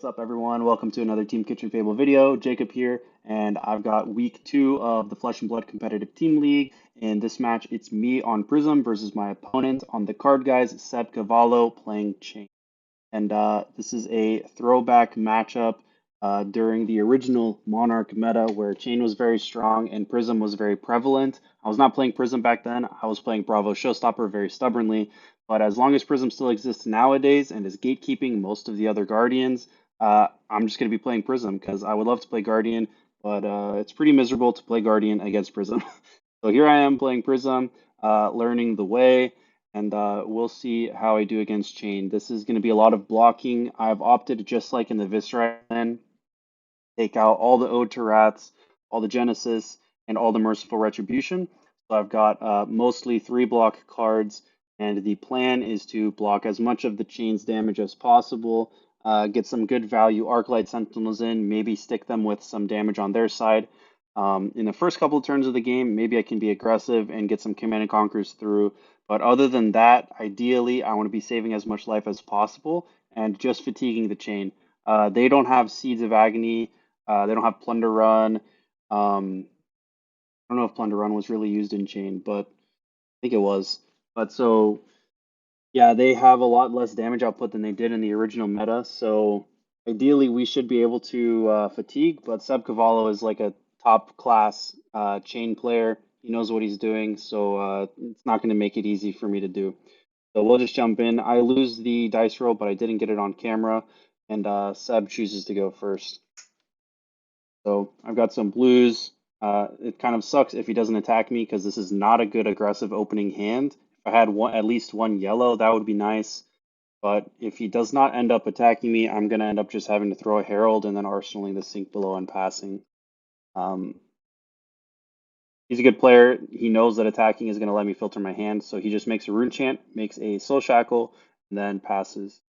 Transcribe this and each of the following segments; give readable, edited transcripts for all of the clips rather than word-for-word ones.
What's up, everyone? Welcome to another Team Kitchen Fable video. Jacob here, and I've got week 2 of the Flesh and Blood Competitive Team League. In this match, it's me on Prism versus my opponent on the Card Guyz, Seb Cavallo, playing Chane. And this is a throwback matchup during the original Monarch meta where Chane was very strong and Prism was very prevalent. I was not playing Prism back then. I was playing Bravo Showstopper very stubbornly. But as long as Prism still exists nowadays and is gatekeeping most of the other Guardians, I'm just going to be playing Prism because I would love to play Guardian, but it's pretty miserable to play Guardian against Prism. So here I am playing Prism, learning the way, and we'll see how I do against Chane. This is going to be a lot of blocking. I've opted, just like in the Viscera, take out all the Ode to Rats, all the Genesis, and all the Merciful Retribution. So I've got mostly 3-block cards, and the plan is to block as much of the Chane's damage as possible, get some good value Arclight Sentinels in, maybe stick them with some damage on their side. In the first couple of turns of the game, maybe I can be aggressive and get some Command and Conquers through. But other than that, ideally, I want to be saving as much life as possible and just fatiguing the Chane. They don't have Seeds of Agony. They don't have Plunder Run. I don't know if Plunder Run was really used in Chane, but I think it was. But so, yeah, they have a lot less damage output than they did in the original meta. So ideally, we should be able to fatigue. But Seb Cavallo is like a top class Chane player. He knows what he's doing, so it's not going to make it easy for me to do. So we'll just jump in. I lose the dice roll, but I didn't get it on camera, and Seb chooses to go first. So I've got some blues. It kind of sucks if he doesn't attack me because this is not a good aggressive opening hand. If I had at least one yellow, that would be nice. But if he does not end up attacking me, I'm going to end up just having to throw a Herald and then arsenaling the Sink Below and passing. He's a good player. He knows that attacking is going to let me filter my hand, so he just makes a Rune Chant, makes a Soul Shackle, and then passes.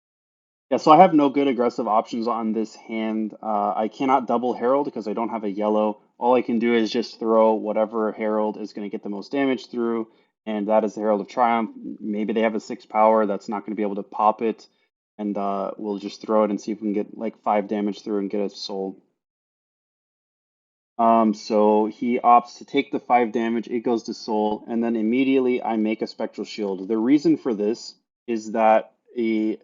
Yeah, so I have no good aggressive options on this hand. I cannot double Herald because I don't have a yellow. All I can do is just throw whatever Herald is going to get the most damage through, and that is the Herald of Triumph. Maybe they have a 6 power that's not going to be able to pop it, and we'll just throw it and see if we can get like 5 damage through and get a soul. So he opts to take the 5 damage, it goes to soul, and then immediately I make a Spectral Shield. The reason for this is that a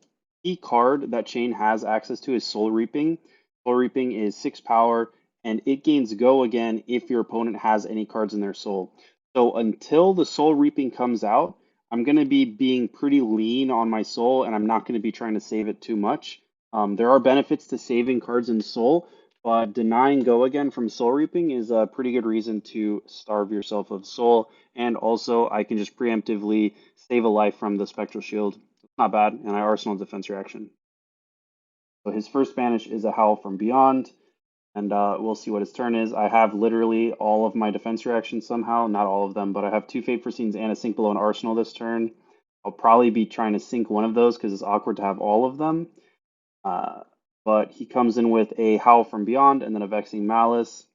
key card that Chane has access to is Soul Reaping. Soul Reaping is 6 power, and it gains Go again if your opponent has any cards in their soul. So until the Soul Reaping comes out, I'm going to be being pretty lean on my soul, and I'm not going to be trying to save it too much. There are benefits to saving cards in soul, but denying Go again from Soul Reaping is a pretty good reason to starve yourself of soul, and also I can just preemptively save a life from the Spectral Shield. It's not bad, and I Arsenal Defense Reaction. So his first banish is a Howl from Beyond, and we'll see what his turn is. I have literally all of my defense reactions somehow, not all of them, but I have 2 Fate Foreseens and a Sink Below and Arsenal this turn. I'll probably be trying to sink one of those because it's awkward to have all of them. But he comes in with a Howl from Beyond and then a Vexing Malice.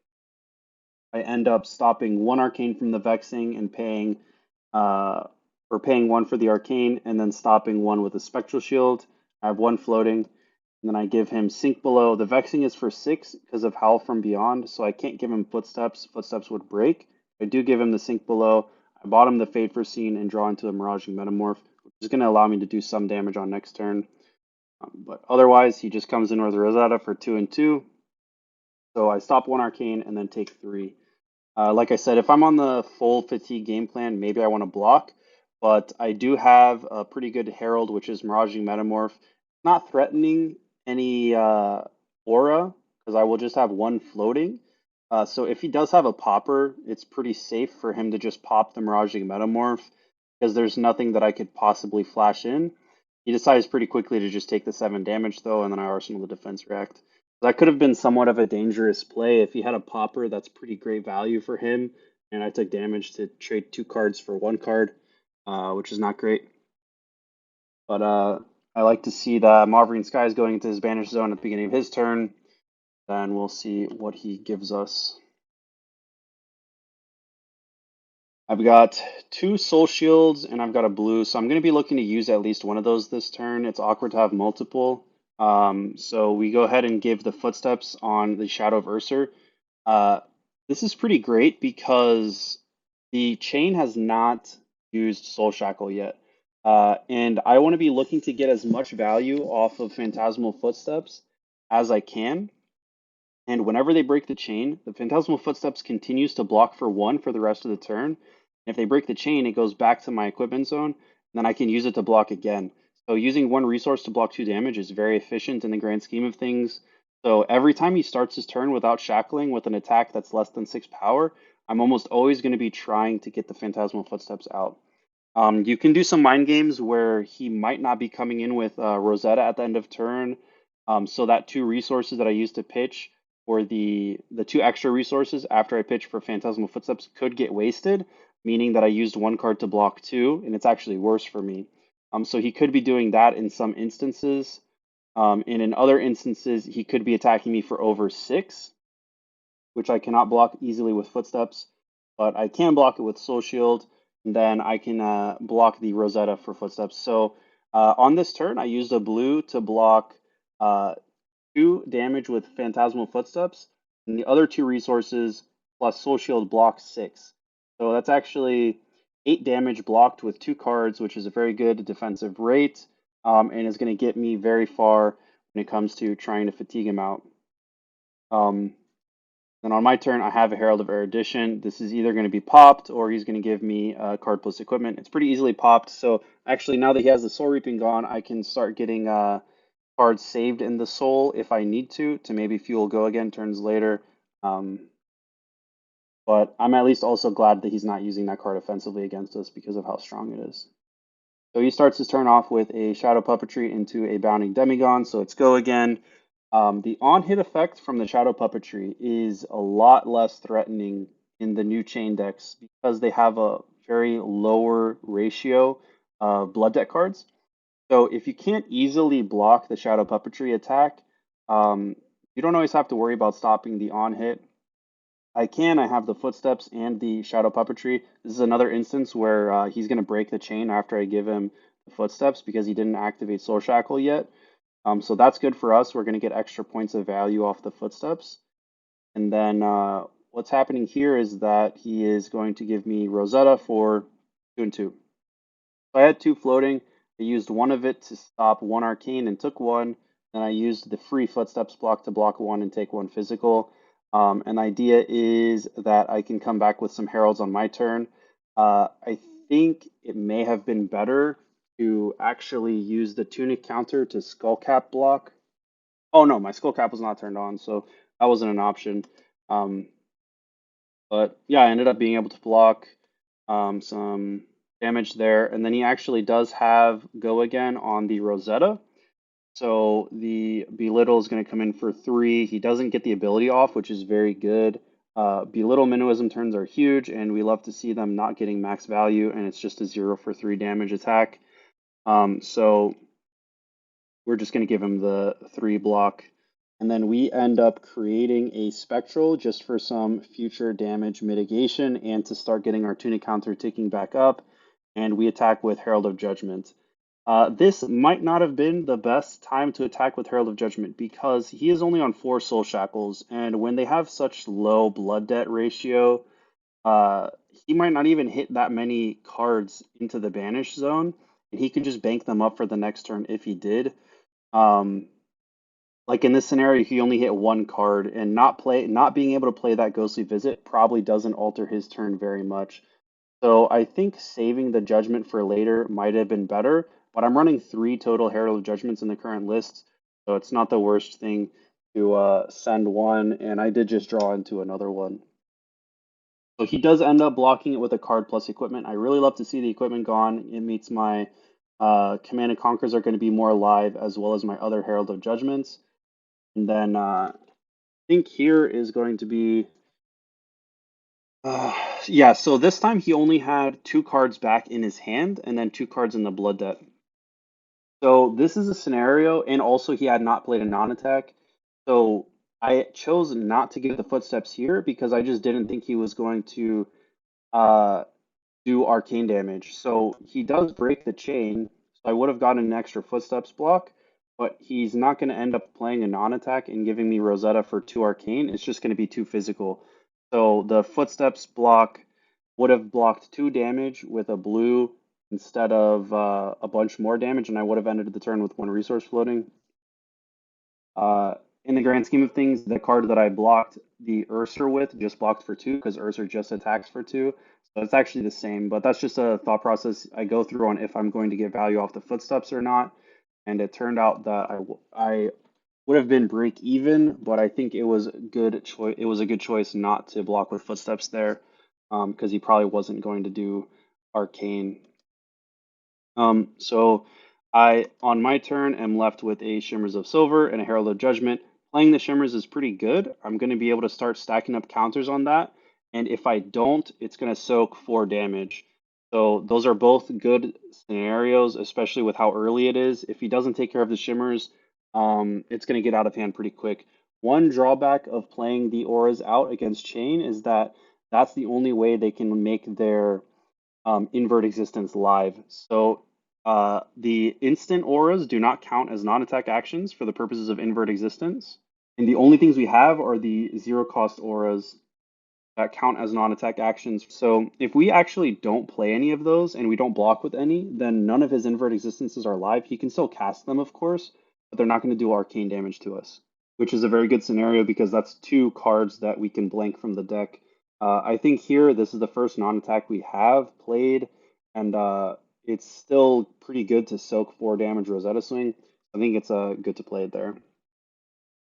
I end up stopping 1 Arcane from the Vexing and paying 1 for the Arcane, and then stopping 1 with a Spectral Shield. I have 1 floating, and then I give him Sink Below. The Vexing is for 6 because of Howl from Beyond, so I can't give him Footsteps. Footsteps would break. I do give him the Sink Below. I bought him the Fate Foreseen and draw into a Miraging Metamorph, which is going to allow me to do some damage on next turn. But otherwise, he just comes in with Rosetta for 2 and 2. So I stop 1 Arcane and then take 3. Like I said, if I'm on the full fatigue game plan, maybe I want to block. But I do have a pretty good Herald, which is Miraging Metamorph. Not threatening any aura, because I will just have 1 floating. So if he does have a popper, it's pretty safe for him to just pop the Miraging Metamorph, because there's nothing that I could possibly flash in. He decides pretty quickly to just take the 7 damage, though, and then I Arsenal the Defense React. That could have been somewhat of a dangerous play. If he had a popper, that's pretty great value for him, and I took damage to trade 2 cards for 1 card, which is not great. But I like to see the Mauvrion Skies going into his Banish Zone at the beginning of his turn. Then we'll see what he gives us. I've got 2 Soul Shields and I've got a blue, so I'm going to be looking to use at least one of those this turn. It's awkward to have multiple. So we go ahead and give the footsteps on the Shadow of Ursa. Uh, this is pretty great because the Chane has not used Soul Shackle yet. And I want to be looking to get as much value off of Phantasmal Footsteps as I can. And whenever they break the chain, the Phantasmal Footsteps continues to block for 1 for the rest of the turn. And if they break the chain, it goes back to my equipment zone, and then I can use it to block again. So using 1 resource to block 2 damage is very efficient in the grand scheme of things. So every time he starts his turn without shackling with an attack that's less than 6 power, I'm almost always going to be trying to get the Phantasmal Footsteps out. You can do some mind games where he might not be coming in with Rosetta at the end of turn, so that 2 resources that I used to pitch, or the 2 extra resources after I pitch for Phantasmal Footsteps could get wasted, meaning that I used 1 card to block 2, and it's actually worse for me. So he could be doing that in some instances, and in other instances he could be attacking me for over 6, which I cannot block easily with Footsteps, but I can block it with Soul Shield, and then I can block the Rosetta for Footsteps. So on this turn, I used a blue to block uh, 2 damage with Phantasmal Footsteps, and the other 2 resources plus Soul Shield block 6. So that's actually 8 damage blocked with 2 cards, which is a very good defensive rate, and is going to get me very far when it comes to trying to fatigue him out. Then on my turn, I have a Herald of Erudition. This is either going to be popped or he's going to give me card plus equipment. It's pretty easily popped. So actually, now that he has the Soul Reaping gone, I can start getting cards saved in the Soul if I need to maybe fuel go again turns later. Um, but I'm at least also glad that he's not using that card offensively against us because of how strong it is. So he starts his turn off with a Shadow Puppetry into a Bounding Demigon, so it's go again. The on-hit effect from the Shadow Puppetry is a lot less threatening in the new Chane decks because they have a very lower ratio of Blood Deck cards. So if you can't easily block the Shadow Puppetry attack, um, you don't always have to worry about stopping the on-hit. I can. I have the footsteps and the shadow puppetry. This is another instance where he's going to break the chain after I give him the footsteps because he didn't activate Soul Shackle yet. So that's good for us. We're going to get extra points of value off the footsteps. And then what's happening here is that he is going to give me Rosetta for 2 and 2. So I had 2 floating. I used 1 of it to stop 1 arcane and took 1. Then I used the free footsteps block to block 1 and take 1 physical. And the idea is that I can come back with some heralds on my turn. I think it may have been better to actually use the tunic counter to skullcap block. Oh no, my skullcap was not turned on, so that wasn't an option. Um, but yeah, I ended up being able to block some damage there. And then he actually does have go again on the Rosetta. So the Belittle is going to come in for 3. He doesn't get the ability off, which is very good. Belittle Minnowism turns are huge, and we love to see them not getting max value, and it's just a 0 for 3 damage attack. So we're just going to give him the 3 block. And then we end up creating a Spectral just for some future damage mitigation and to start getting our Tunic counter ticking back up. And we attack with Herald of Judgment. This might not have been the best time to attack with Herald of Judgment because he is only on 4 Soul Shackles, and when they have such low blood debt ratio, he might not even hit that many cards into the banish zone, and he could just bank them up for the next turn if he did. Um, like in this scenario, he only hit 1 card, and not being able to play that Ghostly Visit probably doesn't alter his turn very much. So I think saving the Judgment for later might have been better, but I'm running 3 total Herald of Judgments in the current list, so it's not the worst thing to send 1, and I did just draw into another one. So he does end up blocking it with a card plus equipment. I really love to see the equipment gone. It means my Command and Conquers are going to be more alive, as well as my other Herald of Judgments. And then I think here is going to be yeah, so this time he only had 2 cards back in his hand and then 2 cards in the blood debt. So this is a scenario, and also he had not played a non-attack. So I chose not to give the footsteps here because I just didn't think he was going to uh, do arcane damage. So he does break the chain, so I would have gotten an extra footsteps block. but he's not going to end up playing a non-attack and giving me Rosetta for 2 arcane. It's just going to be too physical. So the footsteps block would have blocked 2 damage with a blue instead of a bunch more damage, and I would have ended the turn with 1 resource floating. Uh, in the grand scheme of things, the card that I blocked the Ursa with just blocked for 2 because Ursa just attacks for 2. So it's actually the same, but that's just a thought process I go through on if I'm going to get value off the footsteps or not. And it turned out that I would have been break even, but I think it was a good choice. It was a good choice not to block with footsteps there, because he probably wasn't going to do arcane. So I, on my turn, am left with a Shimmers of Silver and a Herald of Judgment. Playing the Shimmers is pretty good. I'm going to be able to start stacking up counters on that. And if I don't, it's going to soak 4 damage. So those are both good scenarios, especially with how early it is. If he doesn't take care of the Shimmers, it's going to get out of hand pretty quick. One drawback of playing the auras out against Chane is that that's the only way they can make their invert existence live. So the instant auras do not count as non-attack actions for the purposes of invert existence. And the only things we have are the zero cost auras that count as non-attack actions. So if we actually don't play any of those and we don't block with any, then none of his invert existences are live. He can still cast them, of course, but they're not going to do arcane damage to us, which is a very good scenario because that's 2 cards that we can blank from the deck. I think here this is the first non-attack we have played, and it's still pretty good to soak 4 damage Rosetta Swing. I think it's good to play it there.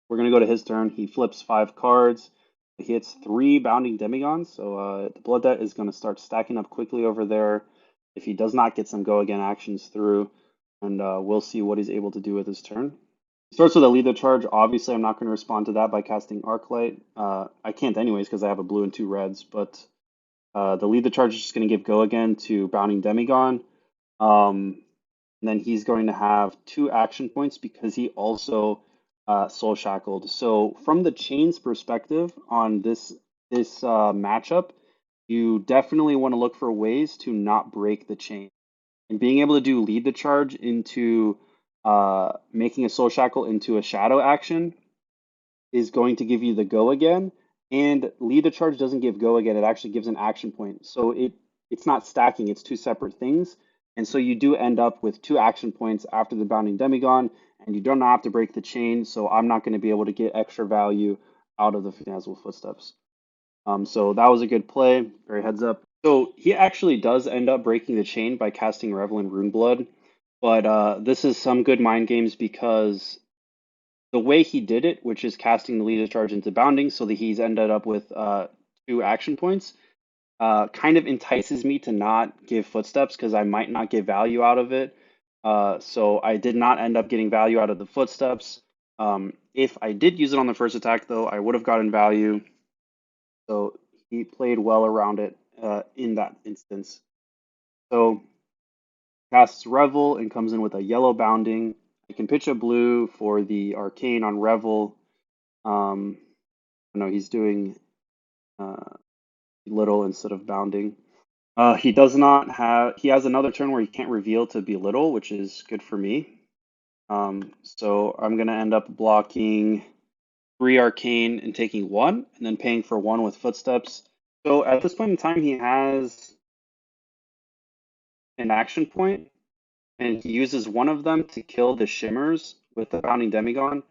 We're going to go to his turn. He flips 5 cards. He hits 3 Bounding Demigons, so the Blood Debt is going to start stacking up quickly over there if he does not get some go again actions through, and we'll see what he's able to do with his turn. He starts with a Lead the Charge. Obviously, I'm not going to respond to that by casting Arclight. I can't anyways because I have a blue and 2 reds, but the Lead the Charge is just going to give go again to Bounding Demigon. And then he's going to have 2 action points because he also Soul Shackled. So from the Chane's perspective on this matchup, you definitely want to look for ways to not break the chain. And being able to do Lead the Charge into making a Soul Shackle into a Shadow action is going to give you the go again. And Lead the Charge doesn't give go again, it actually gives an action point. So it's not stacking, it's 2 separate things. And so you do end up with 2 action points after the Bounding Demigon, and you don't have to break the chain, so I'm not going to be able to get extra value out of the Phantasmal Footsteps. So that was a good play, very heads up. So he actually does end up breaking the chain by casting Revelant Runeblood, but this is some good mind games because the way he did it, which is casting the Lead Charge into Bounding so that he's ended up with 2 action points, kind of entices me to not give Footsteps because I might not get value out of it. So I did not end up getting value out of the Footsteps. If I did use it on the first attack, though, I would have gotten value. So he played well around it in that instance. So casts Revel and comes in with a yellow Bounding. I can pitch a blue for the Arcane on Revel. I know he's doing little instead of Bounding. He does not have, he has another turn where he can't reveal to belittle, which is good for me. So I'm going to end up blocking 3 Arcane and taking 1, and then paying for 1 with Footsteps. So at this point in time, he has an action point, and he uses one of them to kill the Shimmers with the Bounding Demigon.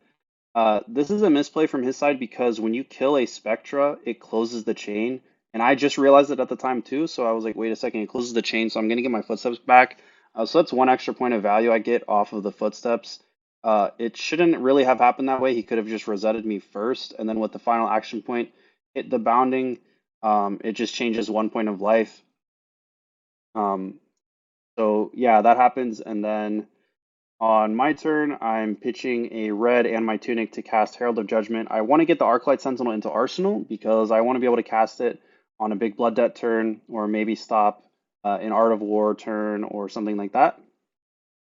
This is a misplay from his side because when you kill a Spectra, it closes the chain. And I just realized it at the time too, so I was like, wait a second, it closes the chain, so I'm gonna get my footsteps back. So that's 1 extra point of value I get off of the footsteps. It shouldn't really have happened that way. He could have just resetted me first, and then with the final action point, hit the bounding. It just changes 1 point of life. So yeah, that happens, and then on my turn, I'm pitching a red and my Tunic to cast Herald of Judgment. I want to get the Arclight Sentinel into Arsenal because I want to be able to cast it on a big Blood Debt turn or maybe stop an Art of War turn or something like that.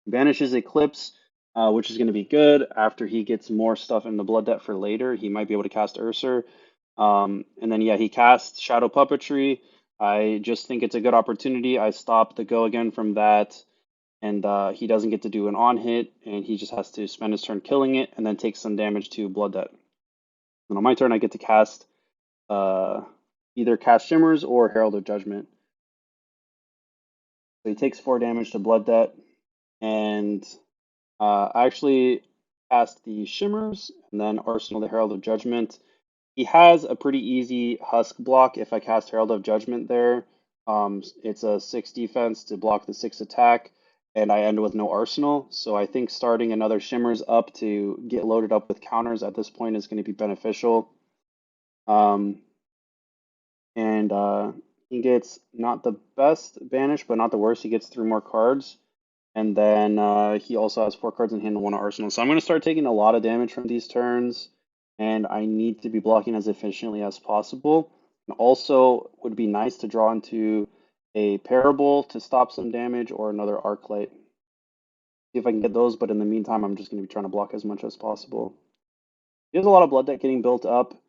Banishes Eclipse, which is going to be good after he gets more stuff in the Blood Debt for later. He might be able to cast Ursa. And then, yeah, he casts Shadow Puppetry. I just think it's a good opportunity. I stop the go again from that. and he doesn't get to do an on hit, and he just has to spend his turn killing it, and then take some damage to Blood Debt. And on my turn, I get to cast either cast Shimmers or Herald of Judgment. So he takes 4 damage to Blood Debt, and I actually cast the Shimmers and then Arsenal the Herald of Judgment. He has a pretty easy Husk block if I cast Herald of Judgment there. It's a 6 defense to block the 6 attack, and I end with no Arsenal. So I think starting another Shimmers up to get loaded up with counters at this point is going to be beneficial. And he gets not the best banish, but not the worst. He gets 3 more cards. And then he also has 4 cards in hand and 1 Arsenal. So I'm going to start taking a lot of damage from these turns, and I need to be blocking as efficiently as possible. And also, would be nice to draw into a Parable to stop some damage or another Arclight. See if I can get those, but in the meantime, I'm just going to be trying to block as much as possible. There's a lot of Blood Debt getting built up.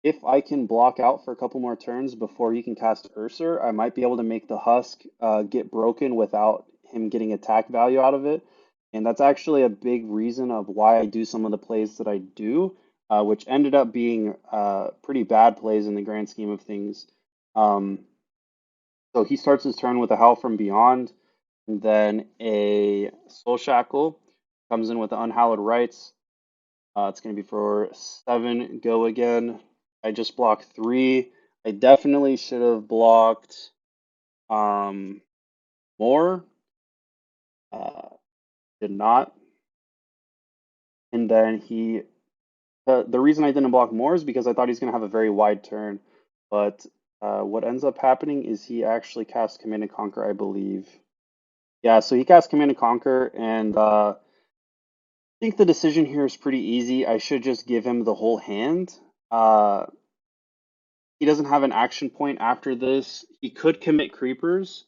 If I can block out for a couple more turns before he can cast Ursa, I might be able to make the Husk get broken without him getting attack value out of it. And that's actually a big reason of why I do some of the plays that I do, which ended up being pretty bad plays in the grand scheme of things. So he starts his turn with a Howl from Beyond, and then a Soul Shackle, comes in with the Unhallowed Rites. It's going to be for 7 go again. I just blocked 3. I definitely should have blocked more. Did not. And then the reason I didn't block more is because I thought he's going to have a very wide turn. But what ends up happening is he actually casts Command and Conquer, I believe. Yeah, so he casts Command and Conquer, and I think the decision here is pretty easy. I should just give him the whole hand. He doesn't have an action point after this. He could commit creepers.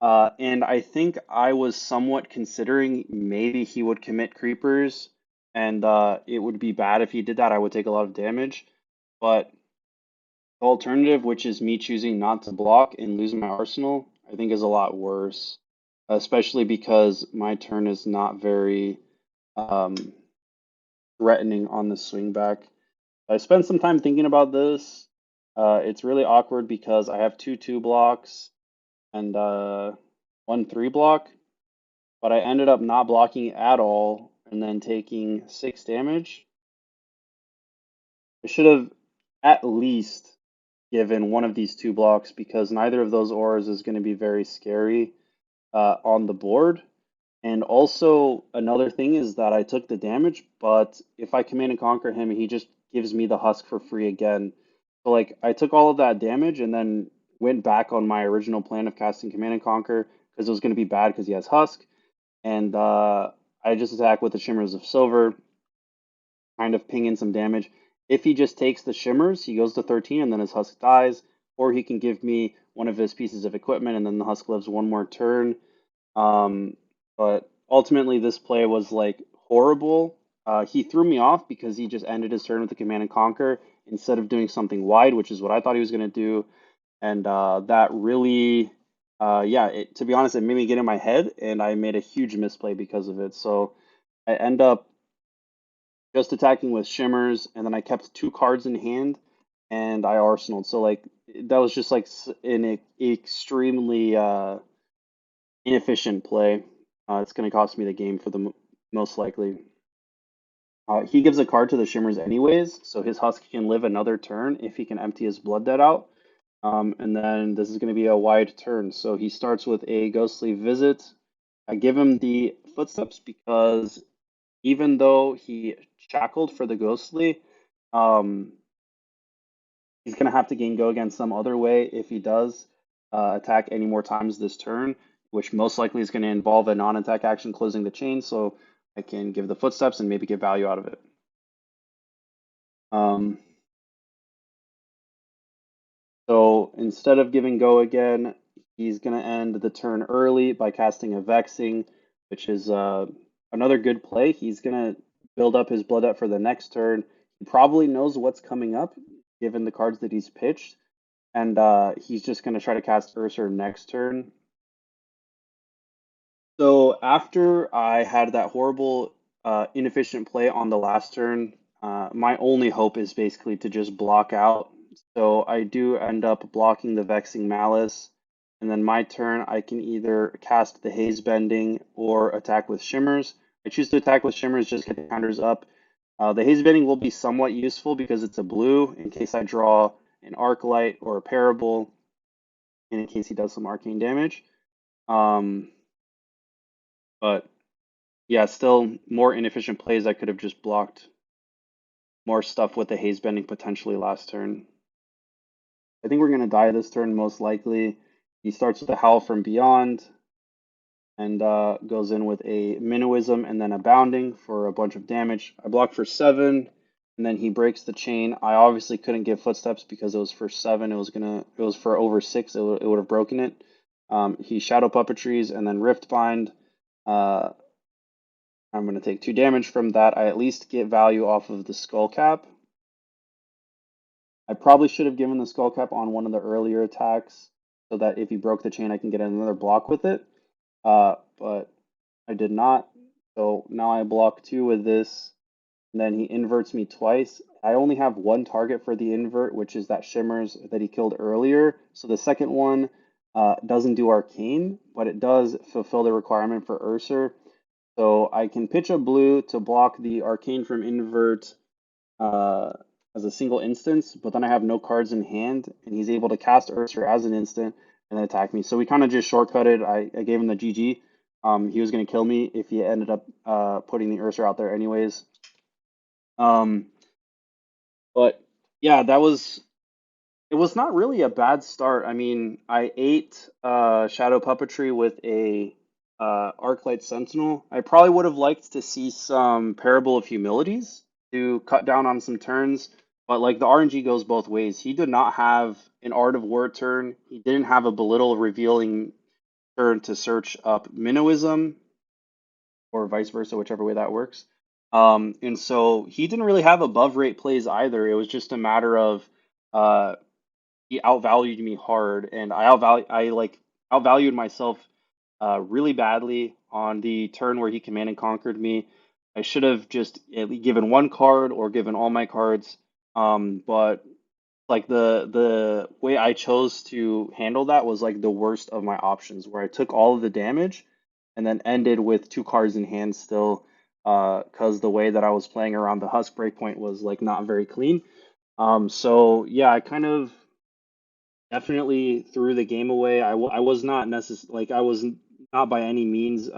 And I think I was somewhat considering maybe he would commit creepers, and it would be bad if he did that. I would take a lot of damage. But the alternative, which is me choosing not to block and lose my arsenal, I think is a lot worse, especially because my turn is not very threatening on the swing back. I spent some time thinking about this. It's really awkward because I have 2/2 blocks and 1/3 block, but I ended up not blocking at all and then taking 6 damage. I should have at least given one of these 2 blocks because neither of those auras is going to be very scary on the board. And also, another thing is that I took the damage, but if I Command and Conquer him, he just gives me the Husk for free again. So, like, I took all of that damage and then went back on my original plan of casting Command and Conquer because it was going to be bad because he has Husk. And I just attack with the Shimmers of Silver, kind of ping in some damage. If he just takes the Shimmers, he goes to 13 and then his Husk dies. Or he can give me one of his pieces of equipment and then the Husk lives 1 more turn. But ultimately, this play was like horrible. He threw me off because he just ended his turn with the Command and Conquer instead of doing something wide, which is what I thought he was going to do. And that really, yeah, to be honest, it made me get in my head, and I made a huge misplay because of it. So I end up just attacking with Shimmers, and then I kept 2 cards in hand, and I arsenaled. So like that was just like an extremely inefficient play. It's going to cost me the game for the most likely. He gives a card to the Shimmers anyways, so his Husk can live another turn if he can empty his Blood Debt out. And then this is going to be a wide turn. So he starts with a Ghostly Visit. I give him the Footsteps because even though he shackled for the Ghostly, um, he's going to have to gain go again some other way if he does attack any more times this turn, which most likely is going to involve a non-attack action closing the chain, so I can give the Footsteps and maybe get value out of it. So instead of giving go again, he's going to end the turn early by casting a Vexing, which is another good play. He's going to build up his Blood Debt for the next turn. He probably knows what's coming up, given the cards that he's pitched, and he's just going to try to cast Ursa next turn. So after I had that horrible, inefficient play on the last turn, my only hope is basically to just block out. So I do end up blocking the Vexing Malice, and then my turn I can either cast the Haze Bending or attack with Shimmers. I choose to attack with Shimmers, just get the counters up. The Haze Bending will be somewhat useful because it's a blue in case I draw an Arclight or a Parable, and in case he does some arcane damage. Um, but yeah, still more inefficient plays. I could have just blocked more stuff with the haze bending potentially last turn. I think we're gonna die this turn most likely. He starts with a Howl from Beyond and goes in with a Minnowism and then a Bounding for a bunch of damage. I block for 7, and then he breaks the Chane. I obviously couldn't give Footsteps because it was for 7. It was for over 6. It would have broken it. He Shadow Puppetries and then Rift Bind. Uh, I'm going to take 2 damage from that. I at least get value off of the Skull Cap. I probably should have given the Skull Cap on one of the earlier attacks so that if he broke the Chane, I can get another block with it. But I did not. So now I block 2 with this, and then he inverts me twice. I only have one target for the invert, which is that Shimmers that he killed earlier. So the second one doesn't do Arcane, but it does fulfill the requirement for Urser. So I can pitch a blue to block the Arcane from invert uh, as a single instance, but then I have no cards in hand, and he's able to cast Urser as an instant and then attack me. So we kind of just shortcutted. I gave him the GG. He was going to kill me if he ended up putting the Urser out there anyways. Um, but yeah, it was not really a bad start. I mean, I ate Shadow Puppetry with a Arclight Sentinel. I probably would have liked to see some Parable of Humilities to cut down on some turns, but like the RNG goes both ways. He did not have an Art of War turn. He didn't have a Belittle Revealing turn to search up Minnowism, or vice versa, whichever way that works. And so he didn't really have above rate plays either. It was just a matter of uh, he outvalued me hard, and I like outvalued myself really badly on the turn where he command and conquered me. I should have just at least given one card or given all my cards. But like the way I chose to handle that was like the worst of my options, where I took all of the damage and then ended with 2 cards in hand still, because the way that I was playing around the Husk breakpoint was like not very clean. So yeah, I kind of definitely threw the game away. I was not like I was not by any means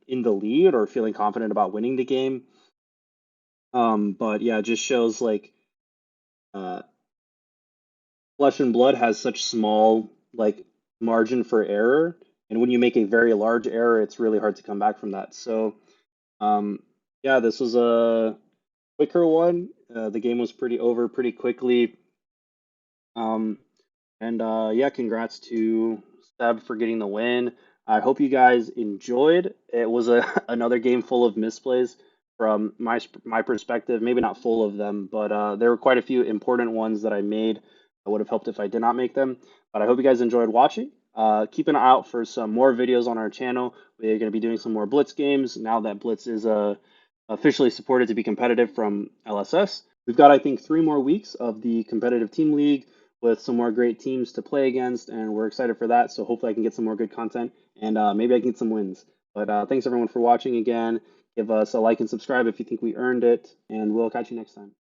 in the lead or feeling confident about winning the game. But yeah, it just shows like uh, Flesh and Blood has such small like margin for error, and when you make a very large error, it's really hard to come back from that. So um, yeah, this was a quicker one. The game was pretty over pretty quickly. Um, And yeah, congrats to Seb for getting the win. I hope you guys enjoyed. It was a another game full of misplays from my perspective. Maybe not full of them, but there were quite a few important ones that I made. I would have helped if I did not make them. But I hope you guys enjoyed watching. Keep an eye out for some more videos on our channel. We're going to be doing some more Blitz games now that Blitz is officially supported to be competitive from LSS. We've got, I think, 3 more weeks of the competitive team league with some more great teams to play against, and we're excited for that. So hopefully I can get some more good content, and maybe I can get some wins. But thanks everyone for watching again. Give us a like and subscribe if you think we earned it, and we'll catch you next time.